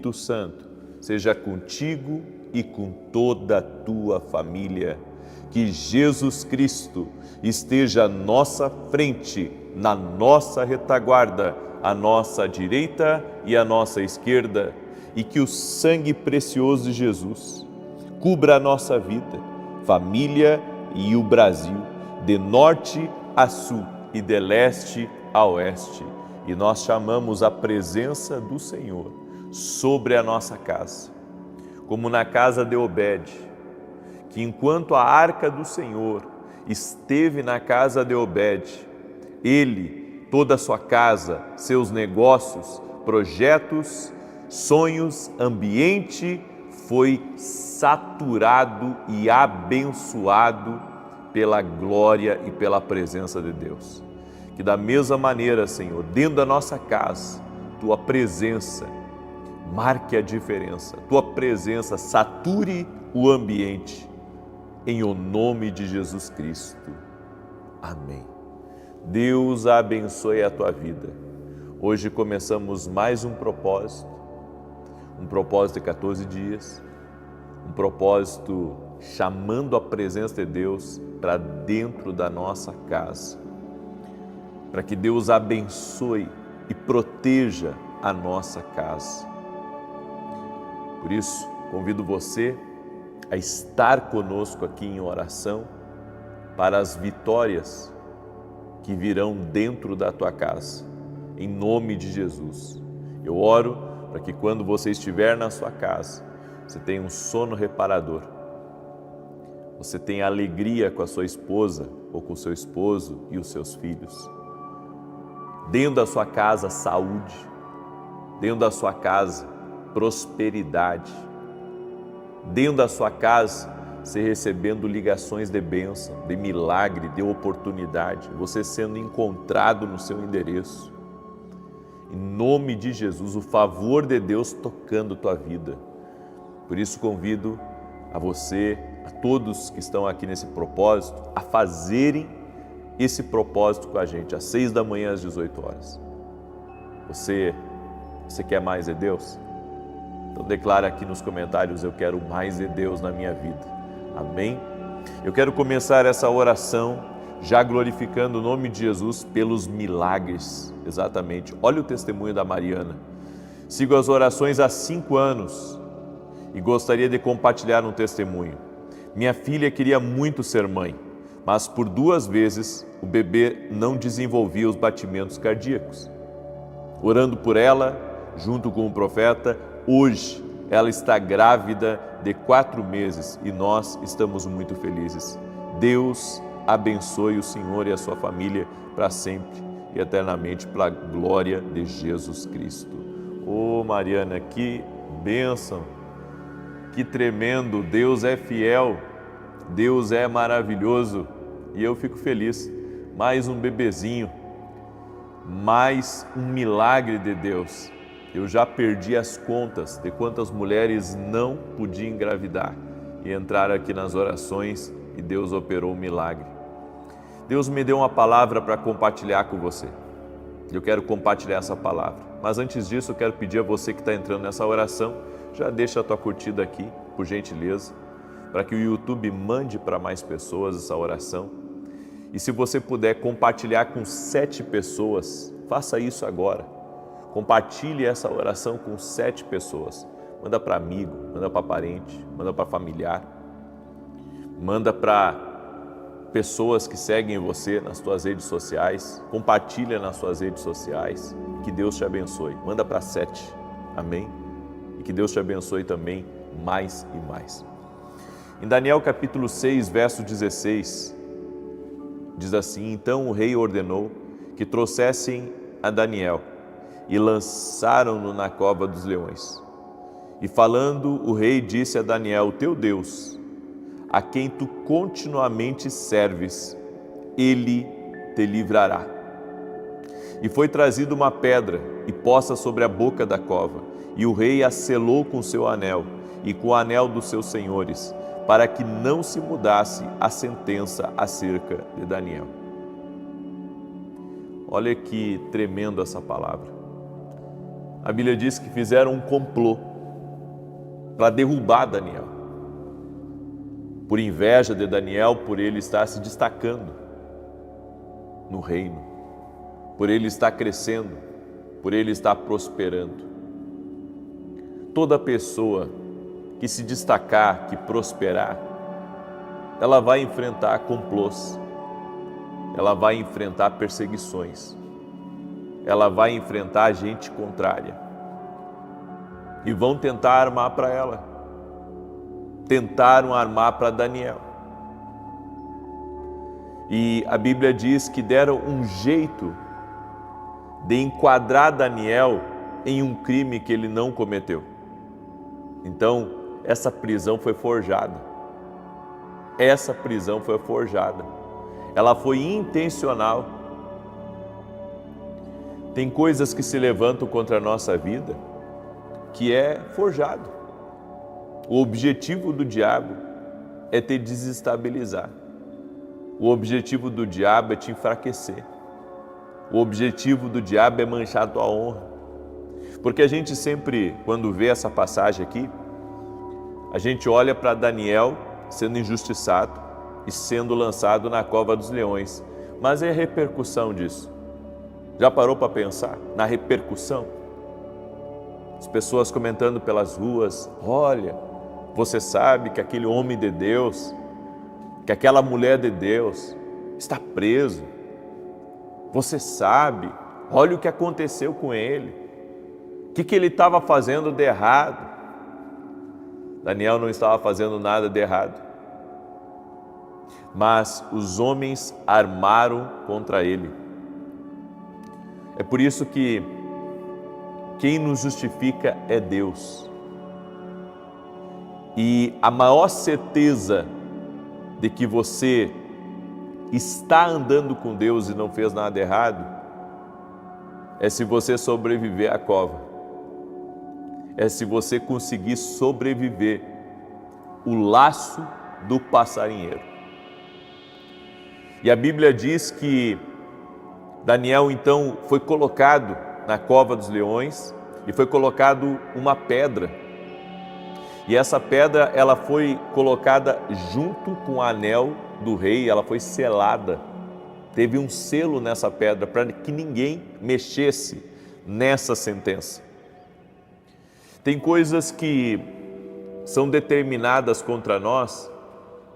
Espírito Santo seja contigo e com toda a tua família. Que Jesus Cristo esteja à nossa frente, na nossa retaguarda, à nossa direita e à nossa esquerda, e que o sangue precioso de Jesus cubra a nossa vida, família e o Brasil, de norte a sul e de leste a oeste. E nós chamamos a presença do Senhor sobre a nossa casa, como na casa de Obed, que enquanto a arca do Senhor esteve na casa de Obed, ele, toda a sua casa, seus negócios, projetos, sonhos, ambiente, foi saturado e abençoado pela glória e pela presença de Deus. Que da mesma maneira, Senhor, dentro da nossa casa, tua presença marque a diferença, tua presença sature o ambiente, em o nome de Jesus Cristo. Amém. Deus abençoe a tua vida. Hoje começamos mais um propósito de 14 dias, um propósito chamando a presença de Deus para dentro da nossa casa, para que Deus abençoe e proteja a nossa casa. Por isso, convido você a estar conosco aqui em oração para as vitórias que virão dentro da tua casa, em nome de Jesus. Eu oro para que quando você estiver na sua casa, você tenha um sono reparador, você tenha alegria com a sua esposa ou com o seu esposo e os seus filhos. Dentro da sua casa, saúde, dentro da sua casa, prosperidade, dentro da sua casa, você recebendo ligações de bênção, de milagre, de oportunidade, você sendo encontrado no seu endereço. Em nome de Jesus, o favor de Deus tocando tua vida. Por isso convido a você, a todos que estão aqui nesse propósito, a fazerem esse propósito com a gente, às 6 da manhã, às 18 horas. Você quer mais de Deus? Então declara aqui nos comentários: eu quero mais de Deus na minha vida. Amém? Eu quero começar essa oração já glorificando o nome de Jesus pelos milagres. Exatamente. Olha o testemunho da Mariana. Sigo as orações há 5 anos e gostaria de compartilhar um testemunho. Minha filha queria muito ser mãe, mas por 2 vezes o bebê não desenvolvia os batimentos cardíacos. Orando por ela, junto com o profeta, hoje ela está grávida de 4 meses e nós estamos muito felizes. Deus abençoe o Senhor e a sua família para sempre e eternamente, para a glória de Jesus Cristo. Ô Mariana, que bênção, que tremendo, Deus é fiel, Deus é maravilhoso e eu fico feliz. Mais um bebezinho, mais um milagre de Deus. Eu já perdi as contas de quantas mulheres não podiam engravidar e entraram aqui nas orações e Deus operou um milagre. Deus me deu uma palavra para compartilhar com você. Eu quero compartilhar essa palavra. Mas antes disso, eu quero pedir a você que está entrando nessa oração, já deixa a tua curtida aqui, por gentileza, para que o YouTube mande para mais pessoas essa oração. E se você puder compartilhar com 7 pessoas, faça isso agora. Compartilhe essa oração com 7 pessoas. Manda para amigo, manda para parente, manda para familiar, manda para pessoas que seguem você nas suas redes sociais, compartilha nas suas redes sociais. Que Deus te abençoe. Manda para 7, amém? E que Deus te abençoe também mais e mais. Em Daniel capítulo 6, verso 16, diz assim: então o rei ordenou que trouxessem a Daniel e lançaram-no na cova dos leões. E falando, o rei disse a Daniel: teu Deus, a quem tu continuamente serves, ele te livrará. E foi trazida uma pedra e posta sobre a boca da cova, e o rei a selou com seu anel e com o anel dos seus senhores, para que não se mudasse a sentença acerca de Daniel. Olha que tremendo essa palavra. A Bíblia diz que fizeram um complô para derrubar Daniel. Por inveja de Daniel, por ele estar se destacando no reino, por ele estar crescendo, por ele estar prosperando. Toda pessoa que se destacar, que prosperar, ela vai enfrentar complôs, ela vai enfrentar perseguições, ela vai enfrentar gente contrária. E vão tentar armar para ela. Tentaram armar para Daniel. E a Bíblia diz que deram um jeito de enquadrar Daniel em um crime que ele não cometeu. Então, essa prisão foi forjada. Essa prisão foi forjada. Ela foi intencional. Tem coisas que se levantam contra a nossa vida que é forjado. O objetivo do diabo é te desestabilizar. O objetivo do diabo é te enfraquecer. O objetivo do diabo é manchar a tua honra. Porque a gente sempre, quando vê essa passagem aqui, a gente olha para Daniel sendo injustiçado e sendo lançado na cova dos leões. Mas é a repercussão disso. Já parou para pensar na repercussão? As pessoas comentando pelas ruas: olha, você sabe que aquele homem de Deus, que aquela mulher de Deus está preso. Você sabe, olha o que aconteceu com ele. O que ele estava fazendo de errado? Daniel não estava fazendo nada de errado. Mas os homens armaram contra ele. É por isso que quem nos justifica é Deus. E a maior certeza de que você está andando com Deus e não fez nada errado é se você sobreviver à cova. É se você conseguir sobreviver o laço do passarinheiro. E a Bíblia diz que Daniel então foi colocado na cova dos leões e foi colocado uma pedra. E essa pedra, ela foi colocada junto com o anel do rei, ela foi selada. Teve um selo nessa pedra para que ninguém mexesse nessa sentença. Tem coisas que são determinadas contra nós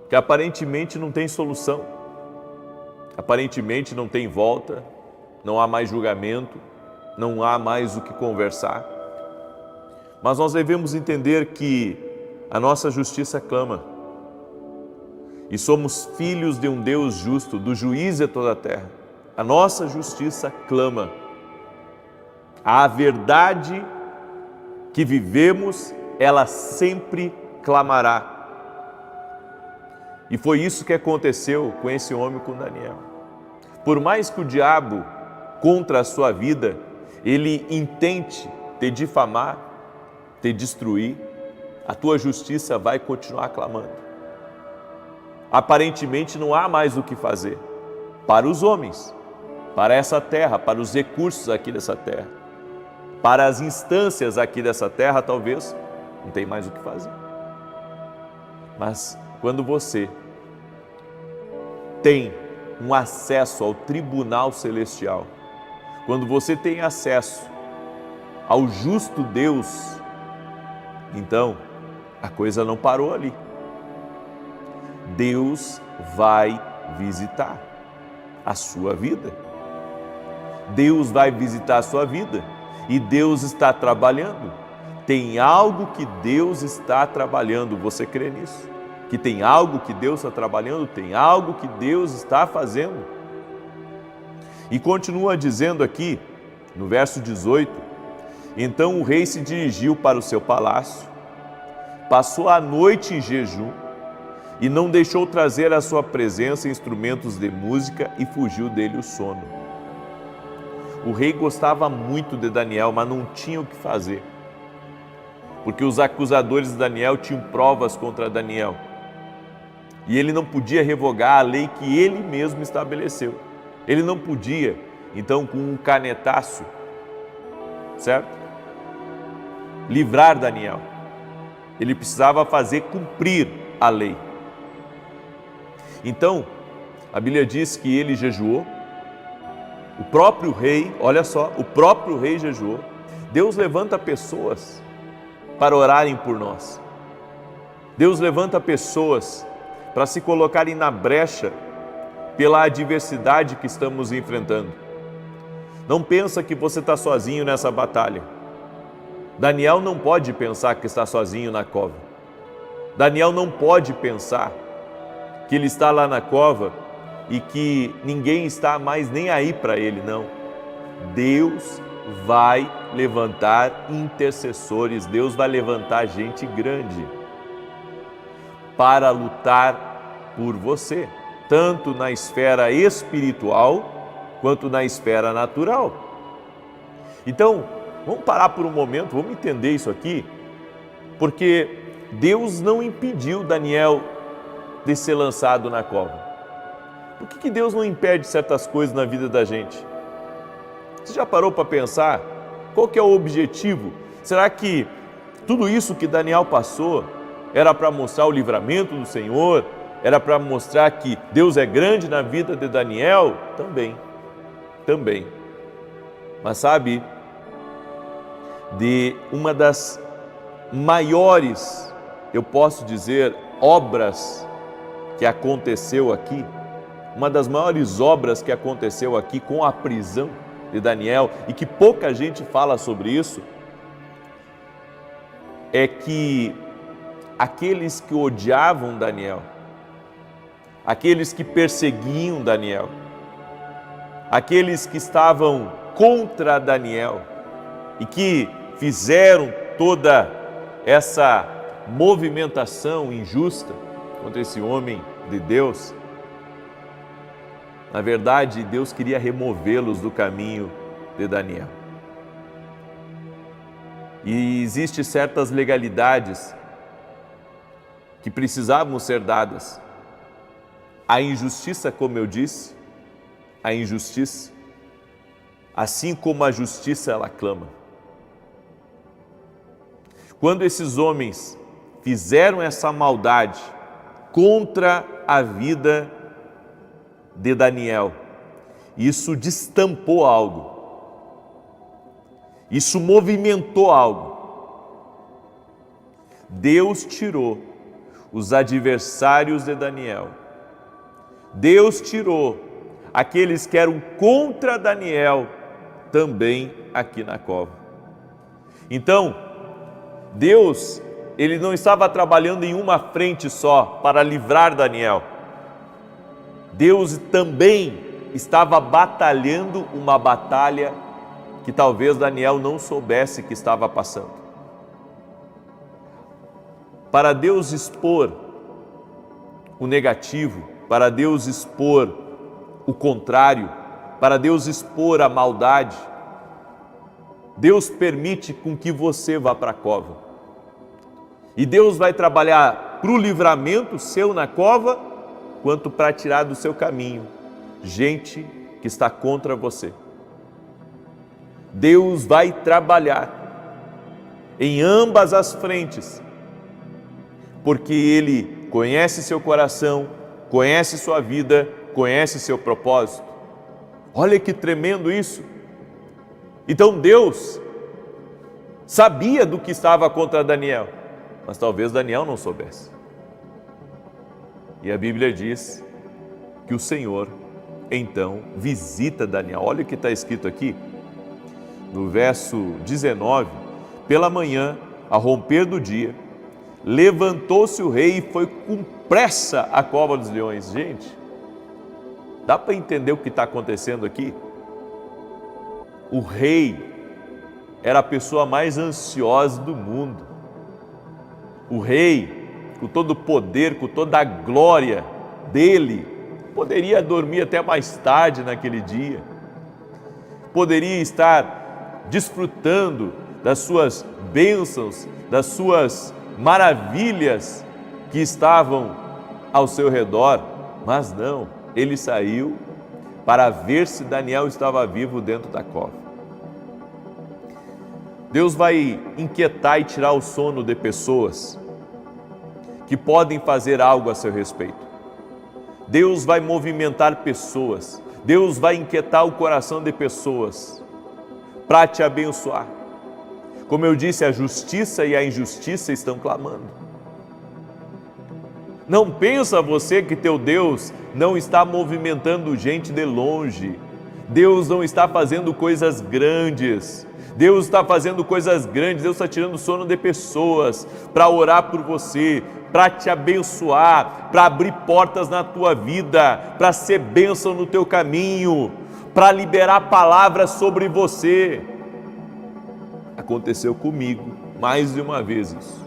que aparentemente não tem solução. Aparentemente não tem volta, não há mais julgamento, não há mais o que conversar. Mas nós devemos entender que a nossa justiça clama. E somos filhos de um Deus justo, do juiz de toda a terra. A nossa justiça clama. A verdade que vivemos, ela sempre clamará. E foi isso que aconteceu com esse homem, com Daniel. Por mais que o diabo, contra a sua vida, ele intente te difamar, te destruir, a tua justiça vai continuar clamando. Aparentemente não há mais o que fazer para os homens, para essa terra, para os recursos aqui dessa terra, para as instâncias aqui dessa terra, talvez não tem mais o que fazer. Mas quando você tem um acesso ao tribunal celestial, quando você tem acesso ao justo Deus, então a coisa não parou ali. Deus vai visitar a sua vida. Deus vai visitar a sua vida e Deus está trabalhando. Tem algo que Deus está trabalhando, você crê nisso? Que tem algo que Deus está trabalhando, tem algo que Deus está fazendo. E continua dizendo aqui, no verso 18, então o rei se dirigiu para o seu palácio, passou a noite em jejum e não deixou trazer à sua presença instrumentos de música e fugiu dele o sono. O rei gostava muito de Daniel, mas não tinha o que fazer, porque os acusadores de Daniel tinham provas contra Daniel e ele não podia revogar a lei que ele mesmo estabeleceu. Ele não podia, então, com um canetaço, certo? Livrar Daniel. ele precisava fazer cumprir a lei. Então, a Bíblia diz que ele jejuou, o próprio rei, olha só, o próprio rei jejuou. Deus levanta pessoas para orarem por nós. Deus levanta pessoas para se colocarem na brecha pela adversidade que estamos enfrentando. Não pensa que você está sozinho nessa batalha. Daniel não pode pensar que está sozinho na cova. Daniel não pode pensar que ele está lá na cova e que ninguém está mais nem aí para ele, não. Deus vai levantar intercessores, Deus vai levantar gente grande para lutar por você, tanto na esfera espiritual quanto na esfera natural. Então, vamos parar por um momento, vamos entender isso aqui, porque Deus não impediu Daniel de ser lançado na cova. Por que Deus não impede certas coisas na vida da gente? Você já parou para pensar? Qual que é o objetivo? Será que tudo isso que Daniel passou era para mostrar o livramento do Senhor? Era para mostrar que Deus é grande na vida de Daniel? Também. Mas sabe, de uma das maiores, eu posso dizer, obras que aconteceu aqui, uma das maiores obras que aconteceu aqui com a prisão de Daniel, e que pouca gente fala sobre isso, é que aqueles que odiavam Daniel, aqueles que perseguiam Daniel, aqueles que estavam contra Daniel e que fizeram toda essa movimentação injusta contra esse homem de Deus, na verdade, Deus queria removê-los do caminho de Daniel. E existem certas legalidades que precisavam ser dadas. A injustiça, como eu disse, a injustiça, assim como a justiça, ela clama. Quando esses homens fizeram essa maldade contra a vida de Daniel, isso destampou algo, isso movimentou algo. Deus tirou os adversários de Daniel, Deus tirou aqueles que eram contra Daniel também aqui na cova. Então, Deus, ele não estava trabalhando em uma frente só para livrar Daniel. Deus também estava batalhando uma batalha que talvez Daniel não soubesse que estava passando. Para Deus expor o negativo, para Deus expor o contrário, para Deus expor a maldade, Deus permite com que você vá para a cova. E Deus vai trabalhar para o livramento seu na cova, quanto para tirar do seu caminho gente que está contra você. Deus vai trabalhar em ambas as frentes, porque Ele conhece seu coração, conhece sua vida, conhece seu propósito. Olha que tremendo isso! Então Deus sabia do que estava contra Daniel, mas talvez Daniel não soubesse. E a Bíblia diz que o Senhor, então, visita Daniel. Olha o que está escrito aqui, no verso 19. Pela manhã, ao romper do dia, levantou-se o rei e foi com pressa à cova dos leões. Gente, dá para entender o que está acontecendo aqui? O rei era a pessoa mais ansiosa do mundo. O rei, com todo o poder, com toda a glória dele, poderia dormir até mais tarde naquele dia, poderia estar desfrutando das suas bênçãos, das suas maravilhas que estavam ao seu redor, mas não, ele saiu para ver se Daniel estava vivo dentro da cova. Deus vai inquietar e tirar o sono de pessoas que podem fazer algo a seu respeito. Deus vai movimentar pessoas, Deus vai inquietar o coração de pessoas para te abençoar. Como eu disse, a justiça e a injustiça estão clamando. Não pensa você que teu Deus não está movimentando gente de longe. Deus não está fazendo coisas grandes. Deus está fazendo coisas grandes. Deus está tirando o sono de pessoas para orar por você, para te abençoar, para abrir portas na tua vida, para ser bênção no teu caminho, para liberar palavras sobre você. Aconteceu comigo mais de uma vez isso.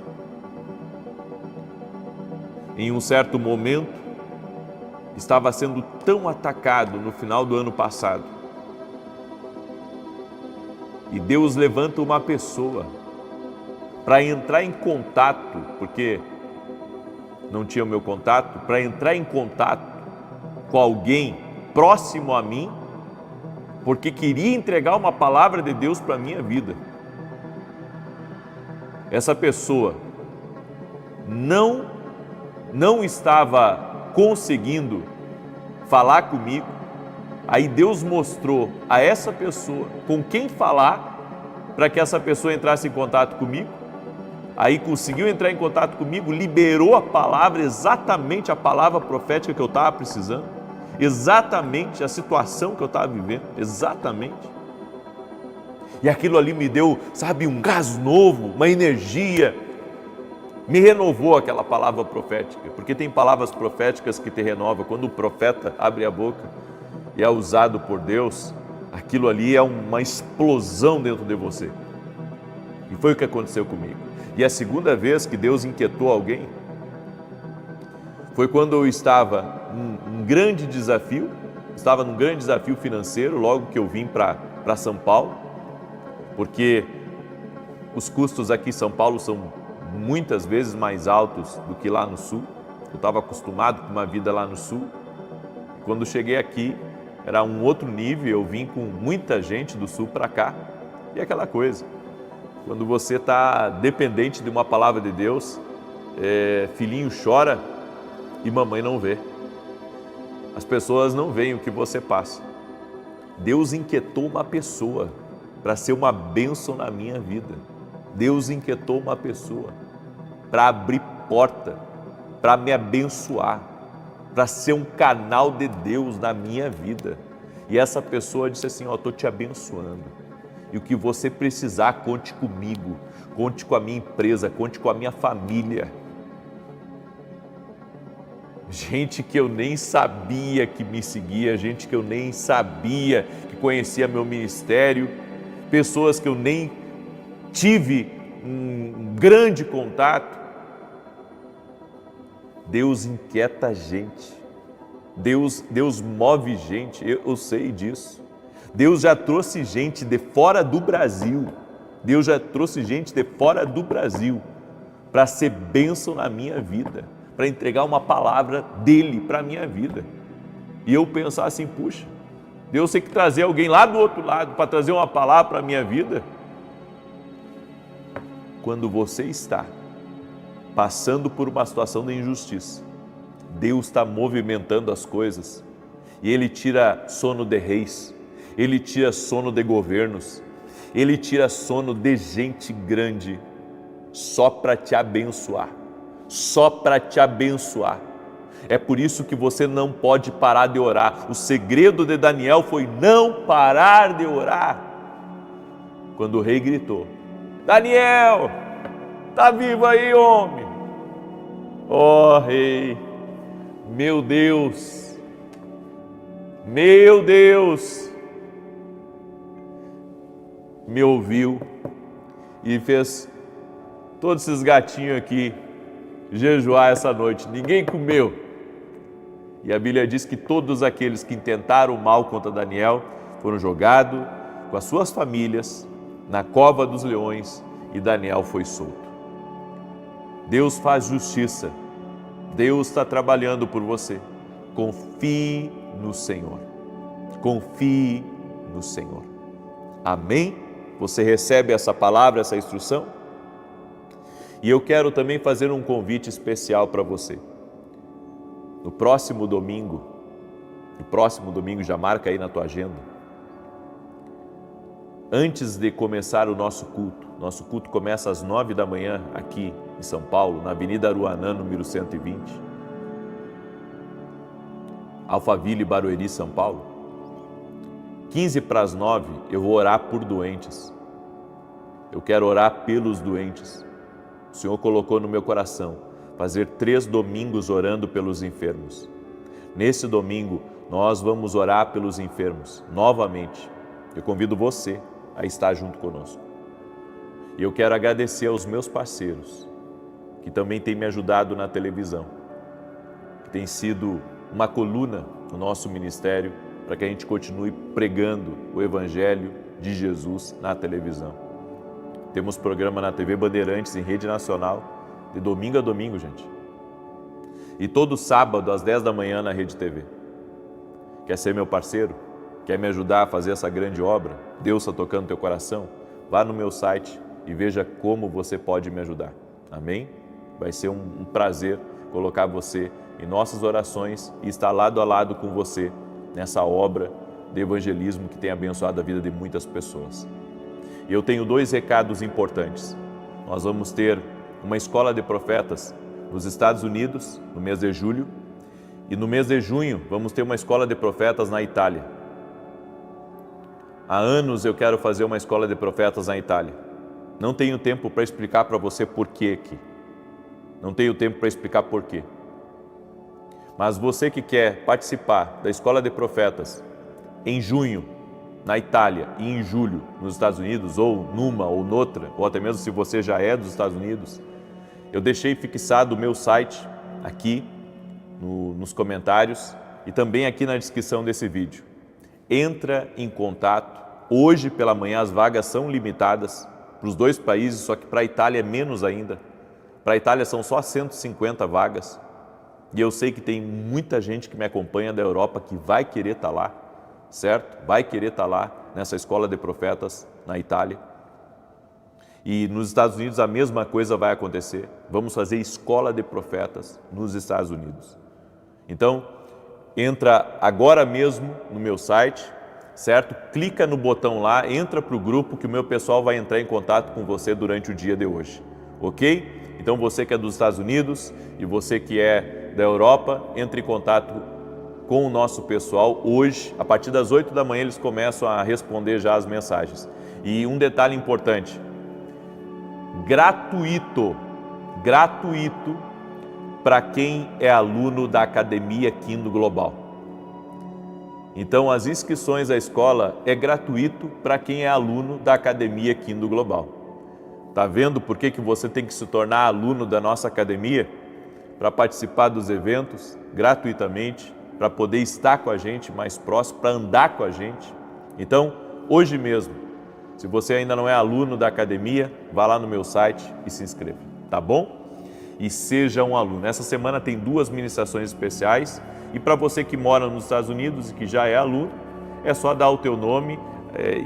Em um certo momento, estava sendo tão atacado no final do ano passado. E Deus levanta uma pessoa para entrar em contato, porque não tinha o meu contato, para entrar em contato com alguém próximo a mim, porque queria entregar uma palavra de Deus para a minha vida. Essa pessoa não estava conseguindo falar comigo. Aí Deus mostrou a essa pessoa com quem falar para que essa pessoa entrasse em contato comigo. Aí conseguiu entrar em contato comigo, liberou a palavra, exatamente a palavra profética que eu estava precisando, exatamente a situação que eu estava vivendo, exatamente. E aquilo ali me deu, sabe, um gás novo, uma energia. Me renovou aquela palavra profética, porque tem palavras proféticas que te renovam. Quando o profeta abre a boca e é usado por Deus, aquilo ali é uma explosão dentro de você. E foi o que aconteceu comigo. E a segunda vez que Deus inquietou alguém foi quando eu estava num grande desafio, financeiro, logo que eu vim para São Paulo, porque os custos aqui em São Paulo são muitas vezes mais altos do que lá no sul. Eu estava acostumado com uma vida lá no sul. Quando cheguei aqui, era um outro nível, eu vim com muita gente do sul para cá. E aquela coisa, quando você está dependente de uma palavra de Deus, filhinho chora e mamãe não vê. As pessoas não veem o que você passa. Deus inquietou uma pessoa para ser uma bênção na minha vida. Deus inquietou uma pessoa para abrir porta, para me abençoar, para ser um canal de Deus na minha vida. E essa pessoa disse assim: estou te abençoando. E o que você precisar, conte comigo, conte com a minha empresa, conte com a minha família. Gente que eu nem sabia que me seguia, gente que eu nem sabia que conhecia meu ministério, pessoas que eu nem tive um grande contato. Deus inquieta a gente, Deus move gente, eu sei disso. Deus já trouxe gente de fora do Brasil, para ser bênção na minha vida, para entregar uma palavra dele para a minha vida. E eu pensar assim: puxa, Deus tem que trazer alguém lá do outro lado para trazer uma palavra para a minha vida. Quando você está passando por uma situação de injustiça, Deus está movimentando as coisas e Ele tira sono de reis, Ele tira sono de governos, Ele tira sono de gente grande só para te abençoar, só para te abençoar. É por isso que você não pode parar de orar. O segredo de Daniel foi não parar de orar. Quando o rei gritou: Daniel, tá vivo aí, homem? Ó rei, meu Deus, me ouviu e fez todos esses gatinhos aqui jejuar essa noite. Ninguém comeu. E a Bíblia diz que todos aqueles que intentaram o mal contra Daniel foram jogados com as suas famílias na cova dos leões e Daniel foi solto. Deus faz justiça, Deus está trabalhando por você. Confie no Senhor, confie no Senhor. Amém? Você recebe essa palavra, essa instrução? E eu quero também fazer um convite especial para você. No próximo domingo, já marca aí na tua agenda, antes de começar o nosso culto começa às 9 da manhã aqui em São Paulo, na Avenida Aruanã, número 120, Alphaville, Barueri, São Paulo. 15 para as 9 eu vou orar por doentes. Eu quero orar pelos doentes. O Senhor colocou no meu coração fazer 3 domingos orando pelos enfermos. Nesse domingo nós vamos orar pelos enfermos novamente. Eu convido você a estar junto conosco. E eu quero agradecer aos meus parceiros, que também têm me ajudado na televisão, que tem sido uma coluna no nosso ministério para que a gente continue pregando o Evangelho de Jesus na televisão. Temos programa na TV Bandeirantes, em rede nacional, de domingo a domingo, gente. E todo sábado, às 10 da manhã, na Rede TV. Quer ser meu parceiro? Quer me ajudar a fazer essa grande obra? Deus está tocando no teu coração? Vá no meu site e veja como você pode me ajudar. Amém? Vai ser um prazer colocar você em nossas orações e estar lado a lado com você nessa obra de evangelismo que tem abençoado a vida de muitas pessoas. E eu tenho 2 recados importantes. Nós vamos ter uma escola de profetas nos Estados Unidos no mês de julho e no mês de junho vamos ter uma escola de profetas na Itália. Há anos eu quero fazer uma escola de profetas na Itália. Não tenho tempo para explicar para você por quê aqui. Não tenho tempo para explicar por quê. Mas você que quer participar da escola de profetas em junho na Itália e em julho nos Estados Unidos, ou numa ou noutra, ou até mesmo se você já é dos Estados Unidos, eu deixei fixado o meu site aqui nos comentários e também aqui na descrição desse vídeo. Entra em contato. Hoje pela manhã as vagas são limitadas para os 2 países, só que para a Itália é menos ainda. Para a Itália são só 150 vagas. E eu sei que tem muita gente que me acompanha da Europa que vai querer estar lá, certo? Vai querer estar lá nessa escola de profetas na Itália. E nos Estados Unidos a mesma coisa vai acontecer. Vamos fazer escola de profetas nos Estados Unidos. Então, entra agora mesmo no meu site, certo? Clica no botão lá, entra para o grupo que o meu pessoal vai entrar em contato com você durante o dia de hoje, ok? Então você que é dos Estados Unidos e você que é da Europa, entre em contato com o nosso pessoal hoje. A partir das 8 da manhã eles começam a responder já as mensagens. E um detalhe importante, gratuito para quem é aluno da Academia Quindo Global. Então as inscrições à escola é gratuito para quem é aluno da Academia Quindo Global. Tá vendo por que você tem que se tornar aluno da nossa academia? Para participar dos eventos gratuitamente, para poder estar com a gente mais próximo, para andar com a gente. Então, hoje mesmo, se você ainda não é aluno da academia, vá lá no meu site e se inscreva, tá bom? E seja um aluno. Essa semana tem 2 ministrações especiais e para você que mora nos Estados Unidos e que já é aluno, é só dar o teu nome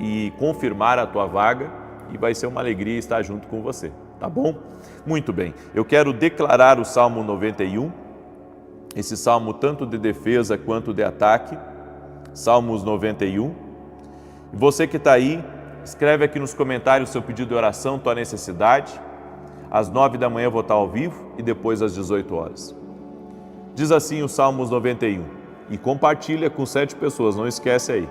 e confirmar a tua vaga e vai ser uma alegria estar junto com você, tá bom? Muito bem, eu quero declarar o Salmo 91, esse salmo tanto de defesa quanto de ataque, Salmos 91. E você que está aí, escreve aqui nos comentários o seu pedido de oração, tua necessidade. Às 9 da manhã eu vou estar ao vivo e depois às 18 horas. Diz assim o Salmos 91, e compartilha com 7 pessoas, não esquece aí.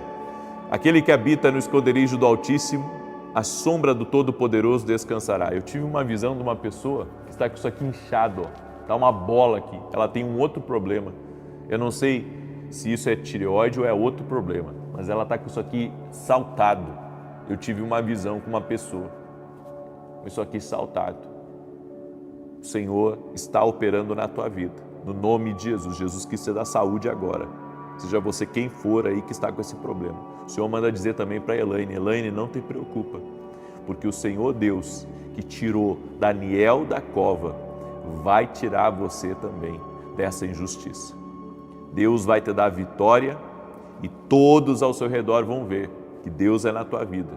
Aquele que habita no esconderijo do Altíssimo, a sombra do Todo-Poderoso descansará. Eu tive uma visão de uma pessoa que está com isso aqui inchado, está uma bola aqui, ela tem um outro problema. Eu não sei se isso é tireoide ou é outro problema, mas ela está com isso aqui saltado. Eu tive uma visão com uma pessoa com isso aqui saltado. O Senhor está operando na tua vida, no nome de Jesus. Jesus quis te dar saúde agora, seja você quem for aí que está com esse problema. O Senhor manda dizer também para Elaine, Elaine, não te preocupa, porque o Senhor Deus que tirou Daniel da cova, vai tirar você também dessa injustiça. Deus vai te dar vitória e todos ao seu redor vão ver que Deus é na tua vida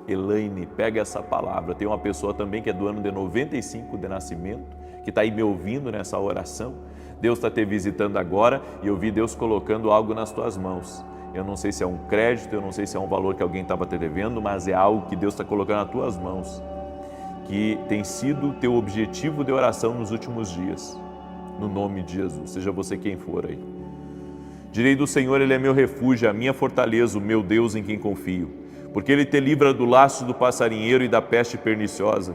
Elaine, pega essa palavra. Tem uma pessoa também que é do ano de 95 de nascimento, que está aí me ouvindo nessa oração. Deus está te visitando agora e eu vi Deus colocando algo nas tuas mãos. Eu não sei se é um crédito, eu não sei se é um valor que alguém estava te devendo, mas é algo que Deus está colocando nas tuas mãos, que tem sido teu objetivo de oração nos últimos dias. No nome de Jesus, seja você quem for aí. Direi do Senhor, Ele é meu refúgio, a minha fortaleza, o meu Deus em quem confio. Porque Ele te livra do laço do passarinheiro e da peste perniciosa.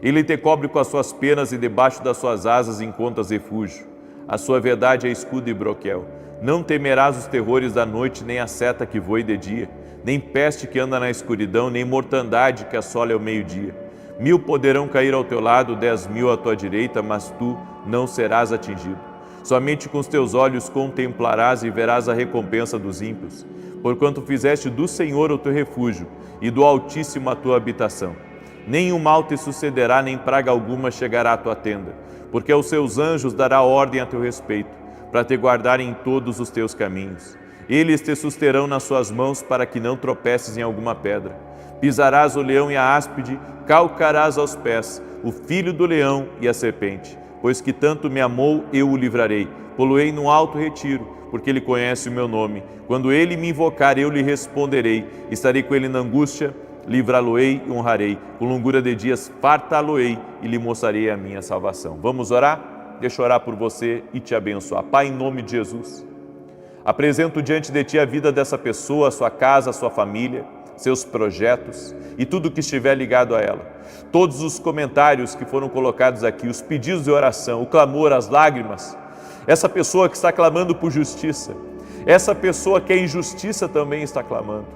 Ele te cobre com as suas penas e debaixo das suas asas encontras refúgio. A sua verdade é escudo e broquel. Não temerás os terrores da noite, nem a seta que voe de dia, nem peste que anda na escuridão, nem mortandade que assola ao meio-dia. 1000 poderão cair ao teu lado, 10.000 à tua direita, mas tu não serás atingido. Somente com os teus olhos contemplarás e verás a recompensa dos ímpios, porquanto fizeste do Senhor o teu refúgio e do Altíssimo a tua habitação. Nenhum mal te sucederá, nem praga alguma chegará à tua tenda, porque aos seus anjos dará ordem a teu respeito, para te guardarem em todos os teus caminhos. Eles te susterão nas suas mãos para que não tropeces em alguma pedra. Pisarás o leão e a áspide, calcarás aos pés o filho do leão e a serpente. Pois que tanto me amou, eu o livrarei. Poloei num alto retiro, porque ele conhece o meu nome. Quando ele me invocar, eu lhe responderei. Estarei com ele na angústia, livrá-lo-ei e honrarei. Com longura de dias fartá-lo-ei e lhe mostrarei a minha salvação. Vamos orar? Deixa eu orar por você e te abençoar. Pai, em nome de Jesus, apresento diante de Ti a vida dessa pessoa, a sua casa, a sua família, seus projetos e tudo que estiver ligado a ela. Todos os comentários que foram colocados aqui, os pedidos de oração, o clamor, as lágrimas. Essa pessoa que está clamando por justiça, essa pessoa que a injustiça também está clamando.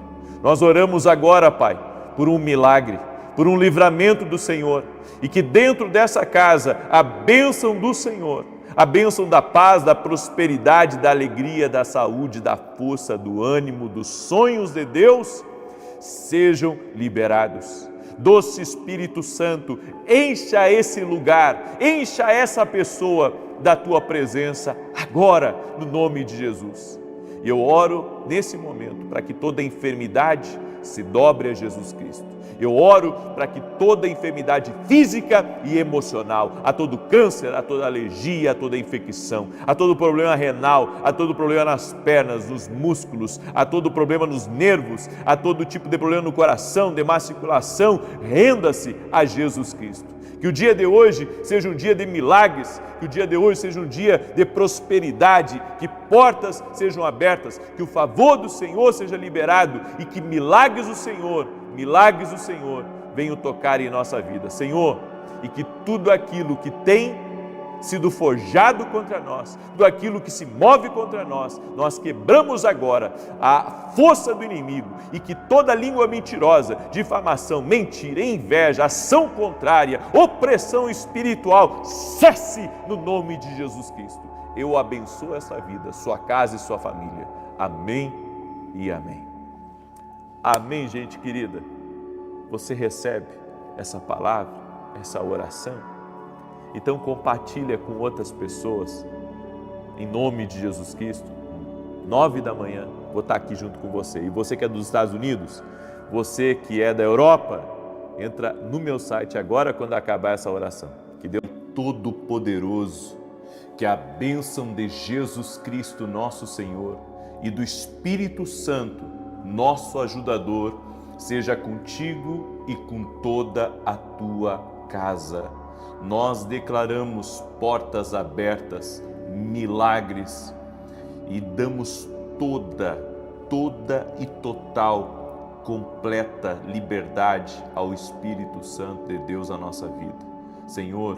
Nós oramos agora, Pai, por um milagre, por um livramento do Senhor, e que dentro dessa casa a bênção do Senhor, a bênção da paz, da prosperidade, da alegria, da saúde, da força, do ânimo, dos sonhos de Deus sejam liberados. Doce Espírito Santo, encha esse lugar, encha essa pessoa da Tua presença agora, no nome de Jesus. E eu oro nesse momento para que toda enfermidade se dobre a Jesus Cristo. Eu oro para que toda enfermidade física e emocional, a todo câncer, a toda alergia, a toda infecção, a todo problema renal, a todo problema nas pernas, nos músculos, a todo problema nos nervos, a todo tipo de problema no coração, de má circulação, renda-se a Jesus Cristo. Que o dia de hoje seja um dia de milagres, que o dia de hoje seja um dia de prosperidade, que portas sejam abertas, que o favor do Senhor seja liberado e que milagres do Senhor venham tocar em nossa vida. Senhor, e que tudo aquilo que tem sido forjado contra nós, tudo aquilo que se move contra nós, nós quebramos agora a força do inimigo e que toda língua mentirosa, difamação, mentira, inveja, ação contrária, opressão espiritual, cesse no nome de Jesus Cristo. Eu abençoo essa vida, sua casa e sua família. Amém e amém. Amém, gente querida. Você recebe essa palavra, essa oração? Então compartilha com outras pessoas, em nome de Jesus Cristo. 9 da manhã, vou estar aqui junto com você. E você que é dos Estados Unidos, você que é da Europa, entra no meu site agora quando acabar essa oração. Que Deus Todo-Poderoso, que a bênção de Jesus Cristo, nosso Senhor, e do Espírito Santo, nosso ajudador, seja contigo e com toda a tua casa. Nós declaramos portas abertas, milagres e damos toda e total, completa liberdade ao Espírito Santo de Deus na nossa vida. Senhor,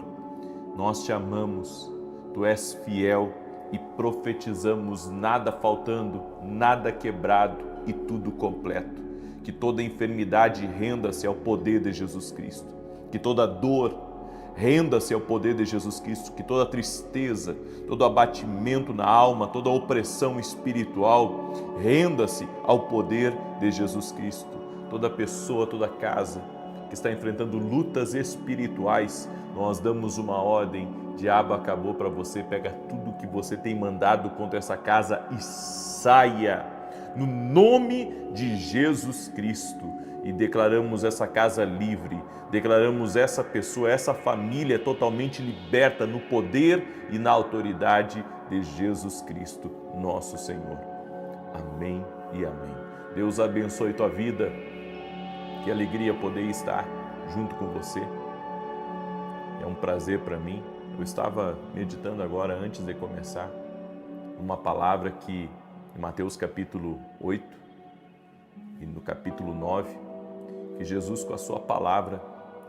nós te amamos, Tu és fiel e profetizamos nada faltando, nada quebrado e tudo completo. Que toda enfermidade renda-se ao poder de Jesus Cristo, que toda dor renda-se ao poder de Jesus Cristo, que toda tristeza, todo abatimento na alma, toda opressão espiritual, renda-se ao poder de Jesus Cristo. Toda pessoa, toda casa que está enfrentando lutas espirituais, nós damos uma ordem: diabo, acabou para você, pega tudo que você tem mandado contra essa casa e saia, no nome de Jesus Cristo. e declaramos essa casa livre, declaramos essa pessoa, essa família totalmente liberta no poder e na autoridade de Jesus Cristo, nosso Senhor. Amém e amém. Deus abençoe tua vida. Que alegria poder estar junto com você. É um prazer para mim. Eu estava meditando agora, antes de começar, uma palavra que em Mateus capítulo 8 e no capítulo 9, que Jesus, com a sua palavra,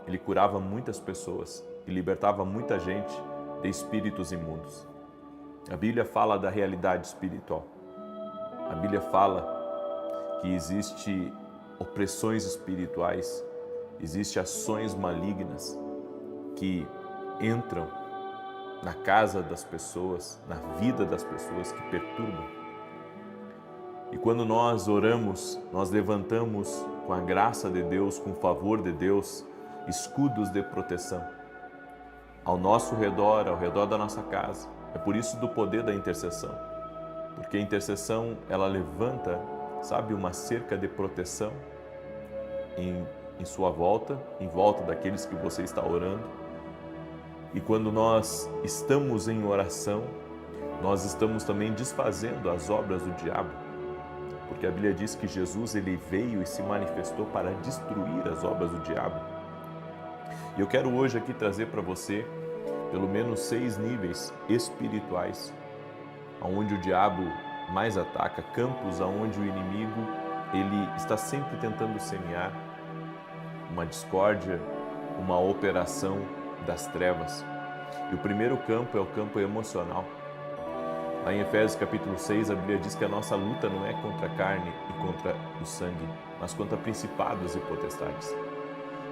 ele curava muitas pessoas e libertava muita gente de espíritos imundos. A Bíblia fala da realidade espiritual. A Bíblia fala que existe opressões espirituais, existe ações malignas que entram na casa das pessoas, na vida das pessoas, que perturbam. E quando nós oramos, nós levantamos com a graça de Deus, com o favor de Deus, escudos de proteção ao nosso redor, ao redor da nossa casa. É por isso do poder da intercessão, porque a intercessão, ela levanta, sabe, uma cerca de proteção em sua volta, em volta daqueles que você está orando. E quando nós estamos em oração, nós estamos também desfazendo as obras do diabo, porque a Bíblia diz que Jesus, ele veio e se manifestou para destruir as obras do diabo. E eu quero hoje aqui trazer para você pelo menos 6 níveis espirituais onde o diabo mais ataca, campos onde o inimigo ele está sempre tentando semear uma discórdia, uma operação das trevas. E o primeiro campo é o campo emocional. Lá em Efésios capítulo 6, a Bíblia diz que a nossa luta não é contra a carne e contra o sangue, mas contra principados e potestades.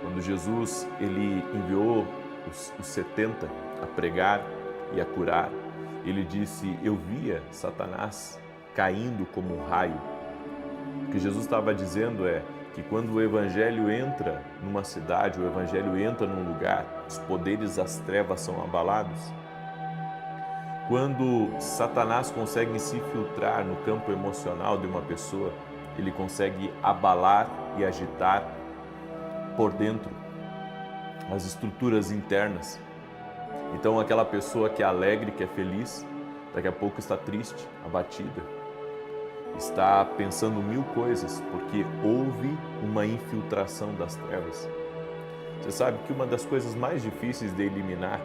Quando Jesus ele enviou os 70 a pregar e a curar, ele disse: eu via Satanás caindo como um raio. O que Jesus estava dizendo é que quando o Evangelho entra numa cidade, o Evangelho entra num lugar, os poderes das trevas são abalados. Quando Satanás consegue se infiltrar no campo emocional de uma pessoa, ele consegue abalar e agitar por dentro as estruturas internas. Então aquela pessoa que é alegre, que é feliz, daqui a pouco está triste, abatida, está pensando 1000 coisas, porque houve uma infiltração das trevas. Você sabe que uma das coisas mais difíceis de eliminar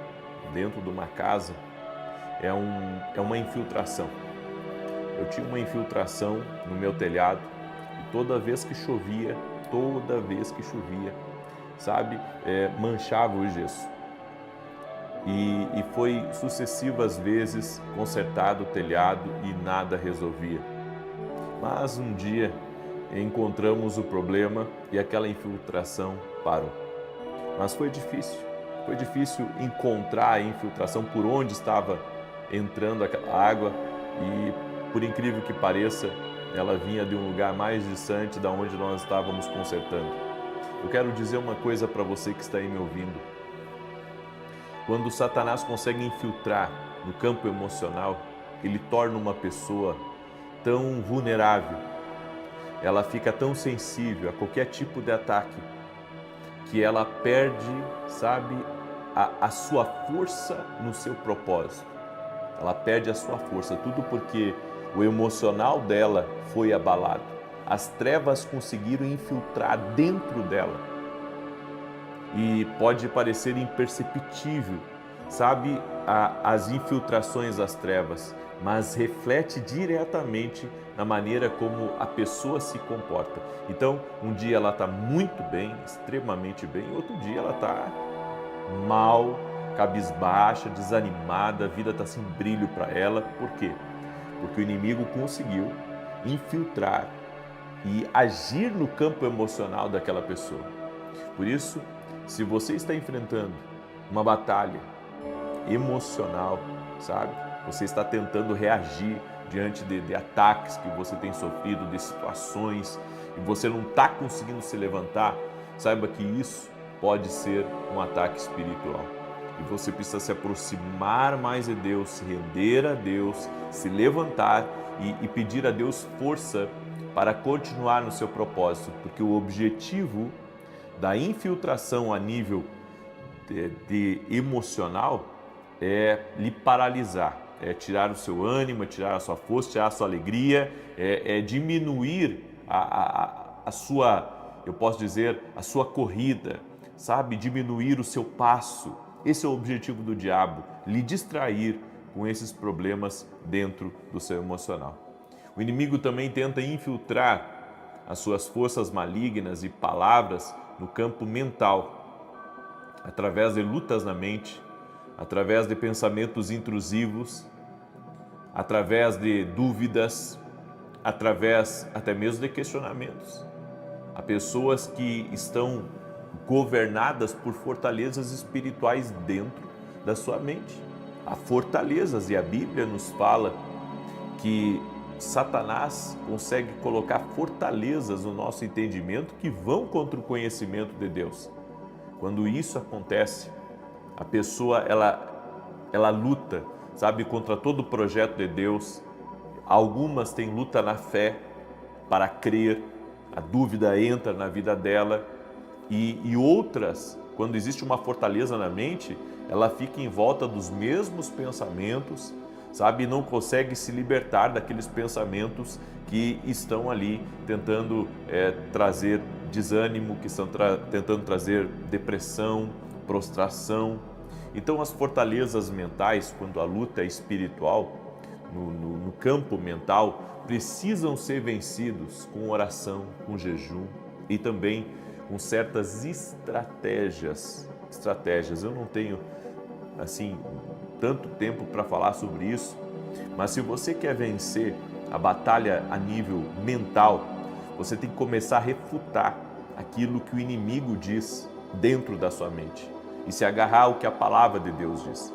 dentro de uma casa é uma infiltração. Eu tinha uma infiltração no meu telhado e toda vez que chovia, sabe, manchava o gesso. E foi sucessivas vezes consertado o telhado e nada resolvia. Mas um dia encontramos o problema e aquela infiltração parou. Mas foi difícil encontrar a infiltração, por onde estava entrando aquela água, e por incrível que pareça, ela vinha de um lugar mais distante da onde nós estávamos consertando. Eu quero dizer uma coisa para você que está aí me ouvindo. Quando Satanás consegue infiltrar no campo emocional, ele torna uma pessoa tão vulnerável, ela fica tão sensível a qualquer tipo de ataque, que ela perde, sabe, a sua força no seu propósito. Ela perde a sua força, tudo porque o emocional dela foi abalado. As trevas conseguiram infiltrar dentro dela. E pode parecer imperceptível, sabe, as infiltrações das trevas, mas reflete diretamente na maneira como a pessoa se comporta. Então, um dia ela está muito bem, extremamente bem, outro dia ela está mal, cabisbaixa, desanimada, a vida está sem brilho para ela. Por quê? Porque o inimigo conseguiu infiltrar e agir no campo emocional daquela pessoa. Por isso, se você está enfrentando uma batalha emocional, sabe? Você está tentando reagir diante de ataques que você tem sofrido, de situações, e você não está conseguindo se levantar, saiba que isso pode ser um ataque espiritual. E você precisa se aproximar mais de Deus, se render a Deus, se levantar e pedir a Deus força para continuar no seu propósito, porque o objetivo da infiltração a nível de emocional é lhe paralisar, é tirar o seu ânimo, é tirar a sua força, tirar a sua alegria, é diminuir a sua, eu posso dizer, a sua corrida, sabe? Diminuir o seu passo. Esse é o objetivo do diabo, lhe distrair com esses problemas dentro do seu emocional. O inimigo também tenta infiltrar as suas forças malignas e palavras no campo mental, através de lutas na mente, através de pensamentos intrusivos, através de dúvidas, através até mesmo de questionamentos. Há pessoas que estão governadas por fortalezas espirituais dentro da sua mente. Há fortalezas, e a Bíblia nos fala que Satanás consegue colocar fortalezas no nosso entendimento que vão contra o conhecimento de Deus. Quando isso acontece, a pessoa ela luta, sabe, contra todo o projeto de Deus. Algumas têm luta na fé para crer, a dúvida entra na vida dela, e outras, quando existe uma fortaleza na mente, ela fica em volta dos mesmos pensamentos, sabe, e não consegue se libertar daqueles pensamentos que estão ali tentando trazer desânimo, que estão tentando trazer depressão, prostração. Então as fortalezas mentais, quando a luta é espiritual, no campo mental, precisam ser vencidos com oração, com jejum e também com certas estratégias. Eu não tenho assim tanto tempo para falar sobre isso, mas se você quer vencer a batalha a nível mental, você tem que começar a refutar aquilo que o inimigo diz dentro da sua mente e se agarrar ao que a palavra de Deus diz.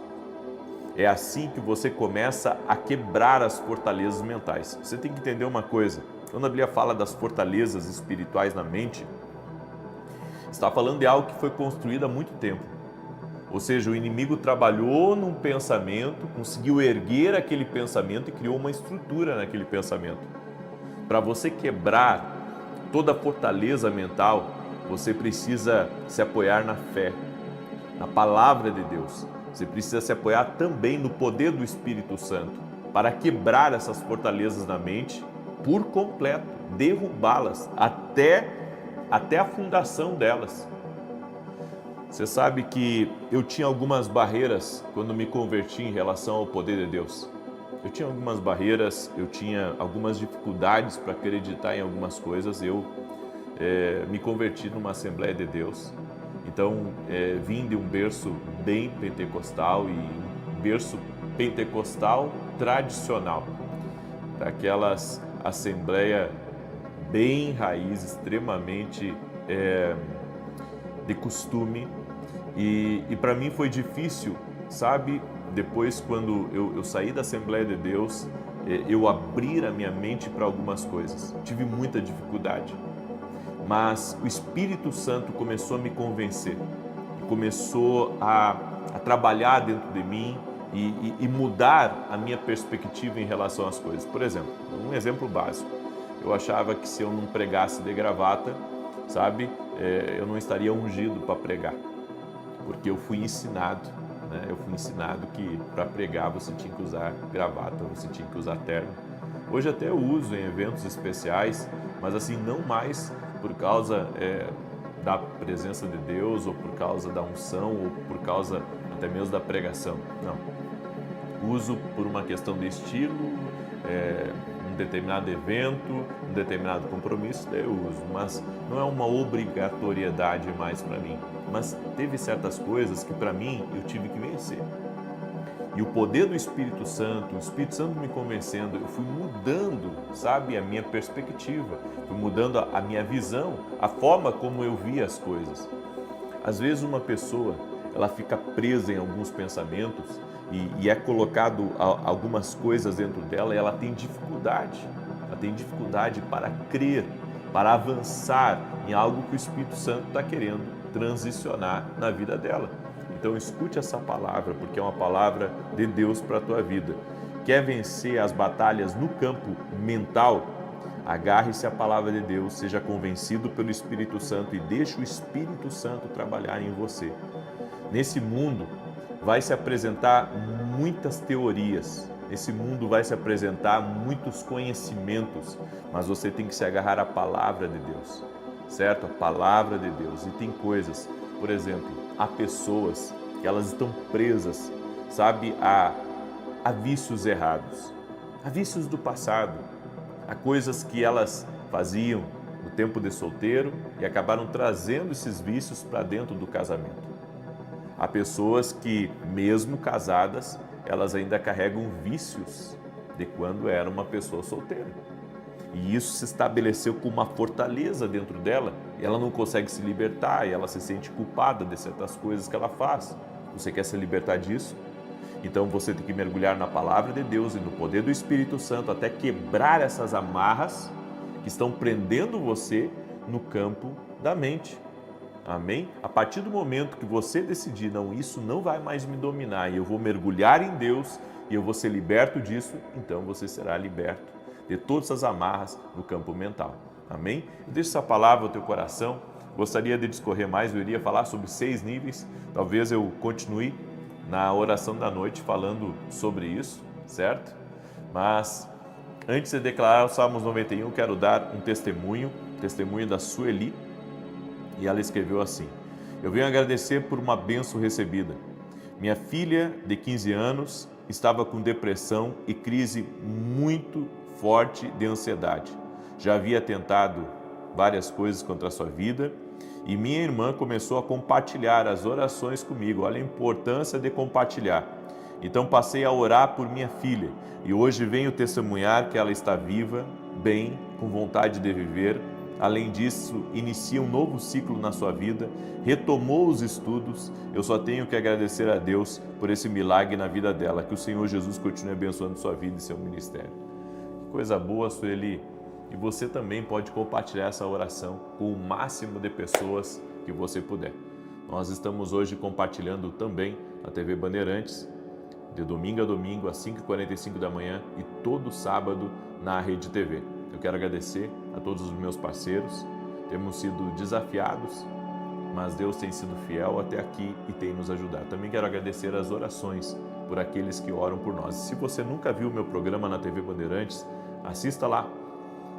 É assim que você começa a quebrar as fortalezas mentais. Você tem que entender uma coisa: quando a Bíblia fala das fortalezas espirituais na mente, está falando de algo que foi construído há muito tempo. Ou seja, o inimigo trabalhou num pensamento, conseguiu erguer aquele pensamento e criou uma estrutura naquele pensamento. Para você quebrar toda a fortaleza mental, você precisa se apoiar na fé, na palavra de Deus. Você precisa se apoiar também no poder do Espírito Santo para quebrar essas fortalezas na mente por completo, derrubá-las até a fundação delas. Você sabe que eu tinha algumas barreiras quando me converti em relação ao poder de Deus. Eu tinha algumas barreiras, eu tinha algumas dificuldades para acreditar em algumas coisas. Eu me converti numa Assembleia de Deus. Então, vim de um berço bem pentecostal e um berço pentecostal tradicional, daquelas assembleia bem raiz, extremamente de costume, e para mim foi difícil, sabe, depois quando eu saí da Assembleia de Deus, eu abrir a minha mente para algumas coisas, tive muita dificuldade, mas o Espírito Santo começou a me convencer, começou a trabalhar dentro de mim e mudar a minha perspectiva em relação às coisas. Por exemplo, um exemplo básico, eu achava que se eu não pregasse de gravata, sabe, eu não estaria ungido para pregar, porque eu fui ensinado, né? Eu fui ensinado que para pregar você tinha que usar gravata, você tinha que usar terno. Hoje até eu uso em eventos especiais, mas assim, não mais por causa da presença de Deus, ou por causa da unção, ou por causa até mesmo da pregação. Não. Uso por uma questão de estilo, um determinado evento, um determinado compromisso, daí eu uso, mas não é uma obrigatoriedade mais para mim. Mas teve certas coisas que para mim eu tive que vencer. E o poder do Espírito Santo, o Espírito Santo me convencendo, eu fui mudando, sabe, a minha perspectiva, fui mudando a minha visão, a forma como eu via as coisas. Às vezes uma pessoa, ela fica presa em alguns pensamentos e é colocado algumas coisas dentro dela e ela tem dificuldade para crer, para avançar em algo que o Espírito Santo está querendo transicionar na vida dela. Então escute essa palavra, porque é uma palavra de Deus para a tua vida. Quer vencer as batalhas no campo mental? Agarre-se à palavra de Deus, seja convencido pelo Espírito Santo e deixe o Espírito Santo trabalhar em você. Nesse mundo vai se apresentar muitas teorias, nesse mundo vai se apresentar muitos conhecimentos, mas você tem que se agarrar à palavra de Deus, certo? A palavra de Deus. E tem coisas, por exemplo, há pessoas que elas estão presas, sabe, a vícios errados, a vícios do passado, a coisas que elas faziam no tempo de solteiro e acabaram trazendo esses vícios para dentro do casamento. Há pessoas que, mesmo casadas, elas ainda carregam vícios de quando era uma pessoa solteira. E isso se estabeleceu como uma fortaleza dentro dela, e ela não consegue se libertar, e ela se sente culpada de certas coisas que ela faz. Você quer se libertar disso? Então você tem que mergulhar na palavra de Deus e no poder do Espírito Santo até quebrar essas amarras que estão prendendo você no campo da mente. Amém? A partir do momento que você decidir, não, isso não vai mais me dominar e eu vou mergulhar em Deus e eu vou ser liberto disso, então você será liberto de todas as amarras no campo mental. Amém? Deixa essa palavra no teu coração. Gostaria de discorrer mais, eu iria falar sobre 6 níveis. Talvez eu continue na oração da noite falando sobre isso, certo? Mas antes de declarar o Salmos 91, quero dar um testemunho da Sueli. E ela escreveu assim: eu venho agradecer por uma bênção recebida. Minha filha, de 15 anos, estava com depressão e crise muito forte de ansiedade. Já havia tentado várias coisas contra a sua vida e minha irmã começou a compartilhar as orações comigo. Olha a importância de compartilhar. Então passei a orar por minha filha e hoje venho testemunhar que ela está viva, bem, com vontade de viver. Além disso, inicia um novo ciclo na sua vida, retomou os estudos. Eu só tenho que agradecer a Deus por esse milagre na vida dela. Que o Senhor Jesus continue abençoando sua vida e seu ministério. Que coisa boa, Sueli. E você também pode compartilhar essa oração com o máximo de pessoas que você puder. Nós estamos hoje compartilhando também na TV Bandeirantes, de domingo a domingo, às 5h45 da manhã e todo sábado na Rede TV. Eu quero agradecer a todos os meus parceiros. Temos sido desafiados, mas Deus tem sido fiel até aqui e tem nos ajudado. Também quero agradecer as orações por aqueles que oram por nós. Se você nunca viu o meu programa na TV Bandeirantes, assista lá.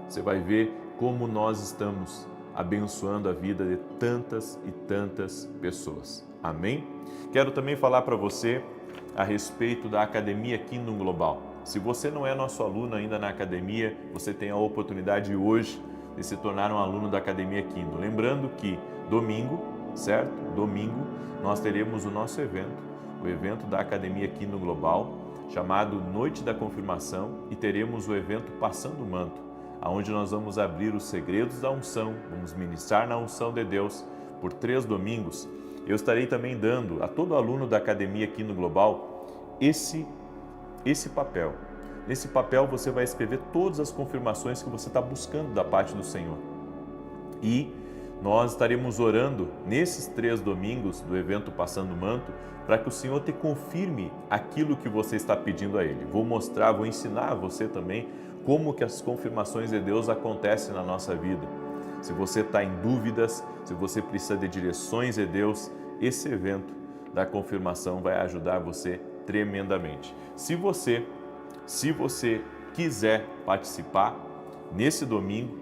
Você vai ver como nós estamos abençoando a vida de tantas e tantas pessoas. Amém? Quero também falar para você a respeito da Academia Kingdom Global. Se você não é nosso aluno ainda na academia, você tem a oportunidade hoje de se tornar um aluno da Academia Kingdom. Lembrando que domingo, certo? Domingo, nós teremos o nosso evento, o evento da Academia Kingdom Global, chamado Noite da Confirmação, e teremos o evento Passando o Manto, onde nós vamos abrir os segredos da unção, vamos ministrar na unção de Deus por 3 domingos. Eu estarei também dando a todo aluno da Academia Kingdom Global esse papel. Nesse papel você vai escrever todas as confirmações que você está buscando da parte do Senhor. E nós estaremos orando nesses 3 domingos do evento Passando o Manto para que o Senhor te confirme aquilo que você está pedindo a Ele. Vou ensinar a você também como que as confirmações de Deus acontecem na nossa vida. Se você está em dúvidas, se você precisa de direções de Deus, esse evento da confirmação vai ajudar você tremendamente. Se você quiser participar nesse domingo,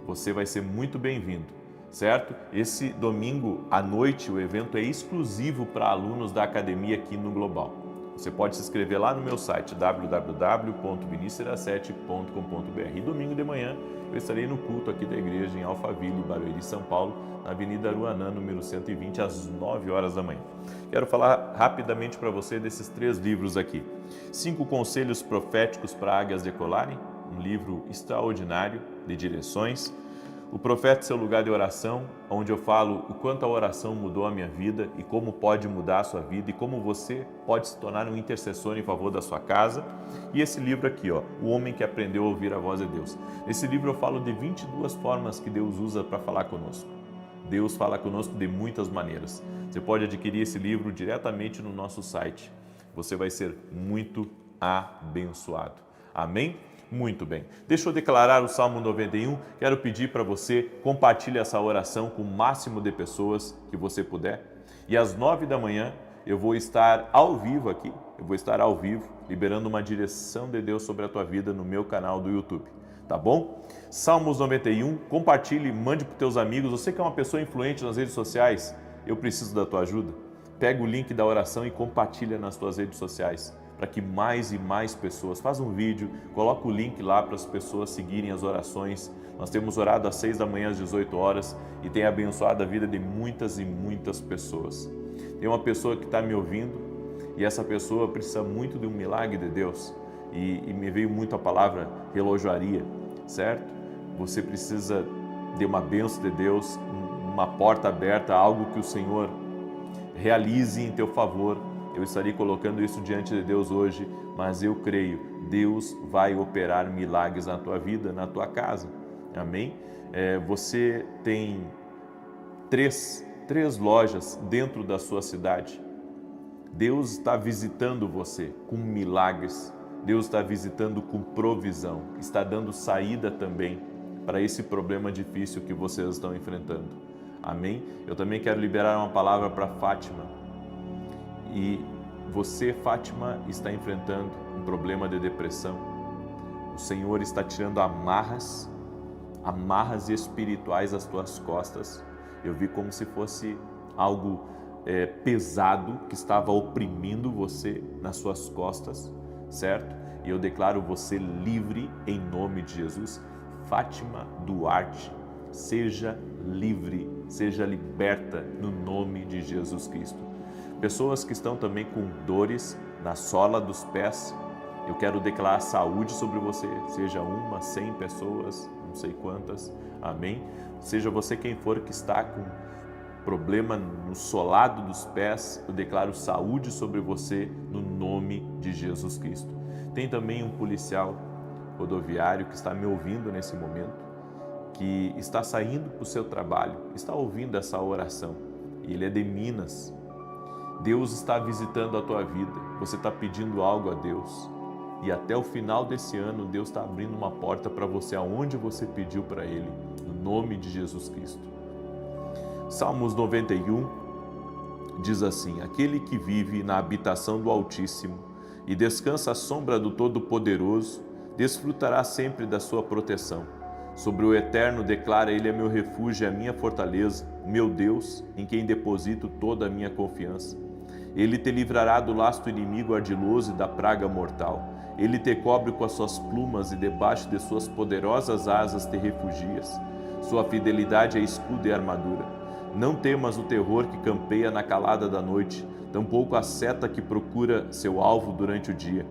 você vai ser muito bem-vindo, certo? Esse domingo à noite o evento é exclusivo para alunos da Academia Kingdom Global. Você pode se inscrever lá no meu site www.vinicius7.com.br. E domingo de manhã eu estarei no culto aqui da igreja em Alphaville, Barueri, São Paulo, na Avenida Aruanã, número 120, às 9 horas da manhã. Quero falar rapidamente para você desses 3 livros aqui. 5 Conselhos Proféticos para Águias Decolarem, um livro extraordinário de direções. O Profeta e Seu Lugar de Oração, onde eu falo o quanto a oração mudou a minha vida e como pode mudar a sua vida e como você pode se tornar um intercessor em favor da sua casa. E esse livro aqui, ó, O Homem que Aprendeu a Ouvir a Voz de Deus. Nesse livro eu falo de 22 formas que Deus usa para falar conosco. Deus fala conosco de muitas maneiras. Você pode adquirir esse livro diretamente no nosso site. Você vai ser muito abençoado. Amém? Muito bem. Deixa eu declarar o Salmo 91. Quero pedir para você compartilhe essa oração com o máximo de pessoas que você puder. E às 9 da manhã eu vou estar ao vivo aqui. Eu vou estar ao vivo, liberando uma direção de Deus sobre a tua vida no meu canal do YouTube. Tá bom? Salmos 91, compartilhe, mande para os teus amigos. Você que é uma pessoa influente nas redes sociais, eu preciso da tua ajuda. Pega o link da oração e compartilha nas tuas redes sociais, para que mais e mais pessoas, faz um vídeo, coloca o link lá para as pessoas seguirem as orações. Nós temos orado às 6 da manhã, às 18 horas, e tem abençoado a vida de muitas e muitas pessoas. Tem uma pessoa que está me ouvindo, e essa pessoa precisa muito de um milagre de Deus, e me veio muito a palavra relojoaria, certo? Você precisa de uma bênção de Deus, uma porta aberta, algo que o Senhor realize em teu favor. Eu estarei colocando isso diante de Deus hoje, mas eu creio, Deus vai operar milagres na tua vida, na tua casa. Amém? Você tem três lojas dentro da sua cidade. Deus está visitando você com milagres. Deus está visitando com provisão. Está dando saída também para esse problema difícil que vocês estão enfrentando. Amém? Eu também quero liberar uma palavra para Fátima. E você, Fátima, está enfrentando um problema de depressão. O Senhor está tirando amarras espirituais das tuas costas. Eu vi como se fosse algo pesado que estava oprimindo você nas suas costas, certo? E eu declaro você livre em nome de Jesus. Fátima Duarte, seja livre, seja liberta no nome de Jesus Cristo. Pessoas que estão também com dores na sola dos pés, eu quero declarar saúde sobre você, seja 100 pessoas, não sei quantas, amém? Seja você quem for que está com problema no solado dos pés, eu declaro saúde sobre você no nome de Jesus Cristo. Tem também um policial rodoviário que está me ouvindo nesse momento, que está saindo para o seu trabalho, está ouvindo essa oração, e ele é de Minas. Deus está visitando a tua vida, você está pedindo algo a Deus, e até o final desse ano Deus está abrindo uma porta para você aonde você pediu para Ele, no nome de Jesus Cristo. Salmos 91 diz assim: aquele que vive na habitação do Altíssimo e descansa à sombra do Todo-Poderoso, desfrutará sempre da sua proteção. Sobre o Eterno declara: Ele é meu refúgio e a minha fortaleza, meu Deus, em quem deposito toda a minha confiança. Ele te livrará do lasto inimigo ardiloso e da praga mortal. Ele te cobre com as suas plumas e debaixo de suas poderosas asas te refugias. Sua fidelidade é escudo e armadura. Não temas o terror que campeia na calada da noite, tampouco a seta que procura seu alvo durante o dia.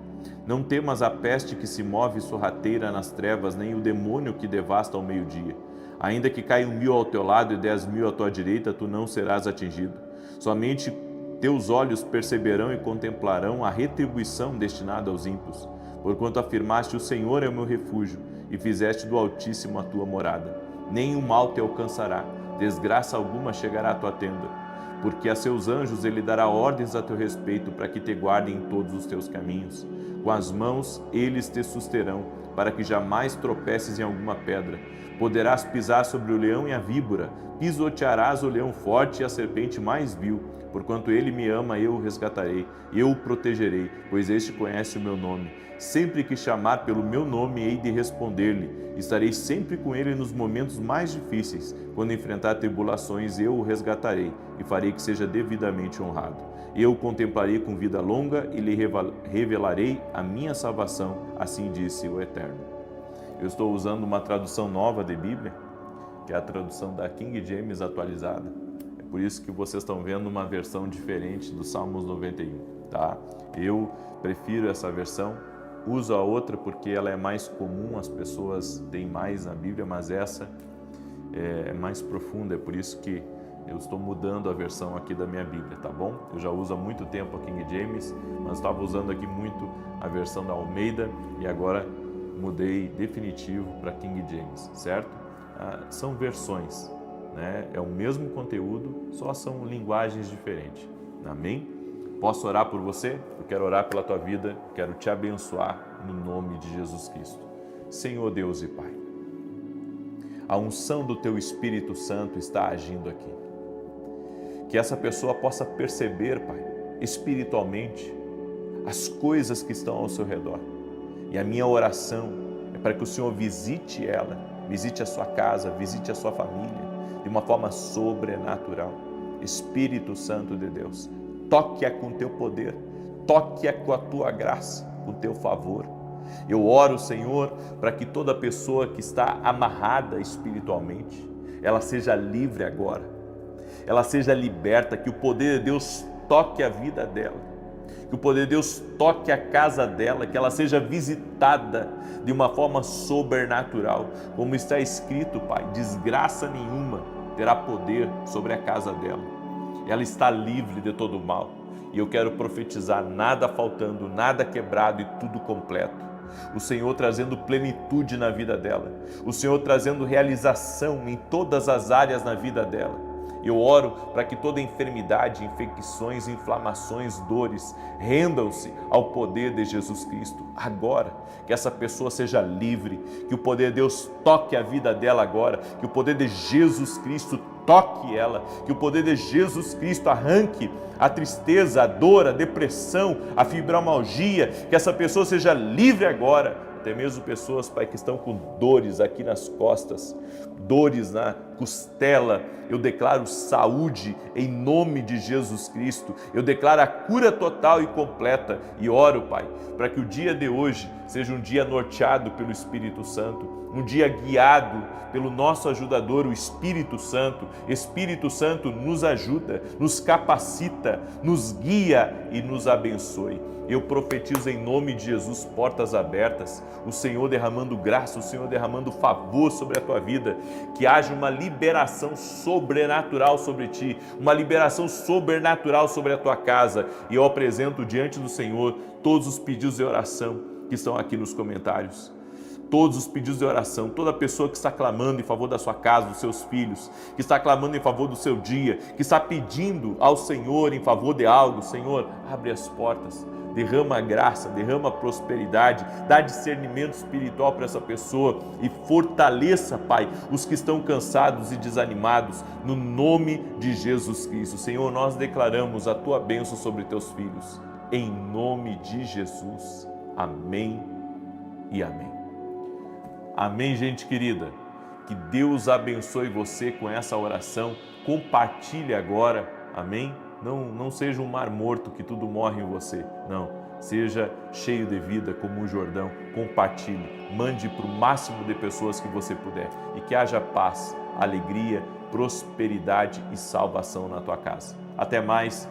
Não temas a peste que se move sorrateira nas trevas, nem o demônio que devasta ao meio-dia. Ainda que caia 1.000 ao teu lado e 10.000 à tua direita, tu não serás atingido. Somente teus olhos perceberão e contemplarão a retribuição destinada aos ímpios, porquanto afirmaste: o Senhor é o meu refúgio, e fizeste do Altíssimo a tua morada. Nenhum mal te alcançará, desgraça alguma chegará à tua tenda, porque a seus anjos ele dará ordens a teu respeito, para que te guardem em todos os teus caminhos. Com as mãos eles te susterão, para que jamais tropeces em alguma pedra. Poderás pisar sobre o leão e a víbora, pisotearás o leão forte e a serpente mais vil. Porquanto ele me ama, eu o resgatarei, eu o protegerei, pois este conhece o meu nome. Sempre que chamar pelo meu nome, hei de responder-lhe. Estarei sempre com ele nos momentos mais difíceis. Quando enfrentar tribulações, eu o resgatarei e farei que seja devidamente honrado. Eu o contemplarei com vida longa e lhe revelarei a minha salvação, assim disse o Eterno. Eu estou usando uma tradução nova de Bíblia, que é a tradução da King James atualizada. É por isso que vocês estão vendo uma versão diferente do Salmos 91, tá? Eu prefiro essa versão, uso a outra porque ela é mais comum, as pessoas têm mais na Bíblia, mas essa é mais profunda, é por isso que eu estou mudando a versão aqui da minha Bíblia, tá bom? Eu já uso há muito tempo a King James, mas estava usando aqui muito a versão da Almeida e agora mudei definitivo para King James, certo? São versões, né? É o mesmo conteúdo, só são linguagens diferentes, amém? Posso orar por você? Eu quero orar pela tua vida, quero te abençoar no nome de Jesus Cristo. Senhor Deus e Pai, a unção do Teu Espírito Santo está agindo aqui. Que essa pessoa possa perceber, Pai, espiritualmente, as coisas que estão ao seu redor. E a minha oração é para que o Senhor visite ela, visite a sua casa, visite a sua família, de uma forma sobrenatural. Espírito Santo de Deus, toque-a com Teu poder, toque-a com a Tua graça, com Teu favor. Eu oro, Senhor, para que toda pessoa que está amarrada espiritualmente, ela seja livre agora, ela seja liberta, que o poder de Deus toque a vida dela, que o poder de Deus toque a casa dela, que ela seja visitada de uma forma sobrenatural, como está escrito, Pai, desgraça nenhuma terá poder sobre a casa dela. Ela está livre de todo o mal. E eu quero profetizar, nada faltando, nada quebrado e tudo completo. O Senhor trazendo plenitude na vida dela. O Senhor trazendo realização em todas as áreas na vida dela. Eu oro para que toda enfermidade, infecções, inflamações, dores rendam-se ao poder de Jesus Cristo. Agora, que essa pessoa seja livre, que o poder de Deus toque a vida dela agora, que o poder de Jesus Cristo toque ela, que o poder de Jesus Cristo arranque a tristeza, a dor, a depressão, a fibromialgia, que essa pessoa seja livre agora. Até mesmo pessoas, Pai, que estão com dores aqui nas costas, dores na costela, eu declaro saúde em nome de Jesus Cristo. Eu declaro a cura total e completa e oro, Pai, para que o dia de hoje seja um dia norteado pelo Espírito Santo, um dia guiado pelo nosso ajudador, o Espírito Santo. Espírito Santo nos ajuda, nos capacita, nos guia e nos abençoe. Eu profetizo em nome de Jesus portas abertas, o Senhor derramando graça, o Senhor derramando favor sobre a tua vida, que haja uma liberação sobrenatural sobre ti, uma liberação sobrenatural sobre a tua casa. E eu apresento diante do Senhor todos os pedidos de oração que estão aqui nos comentários. Todos os pedidos de oração, toda pessoa que está clamando em favor da sua casa, dos seus filhos, que está clamando em favor do seu dia, que está pedindo ao Senhor em favor de algo, Senhor, abre as portas, derrama graça, derrama prosperidade, dá discernimento espiritual para essa pessoa e fortaleça, Pai, os que estão cansados e desanimados, no nome de Jesus Cristo. Senhor, nós declaramos a Tua bênção sobre Teus filhos, em nome de Jesus. Amém e amém. Amém, gente querida. Que Deus abençoe você com essa oração. Compartilhe agora, amém? Não seja um mar morto que tudo morre em você. Não, seja cheio de vida como um Jordão. Compartilhe, mande para o máximo de pessoas que você puder. E que haja paz, alegria, prosperidade e salvação na tua casa. Até mais.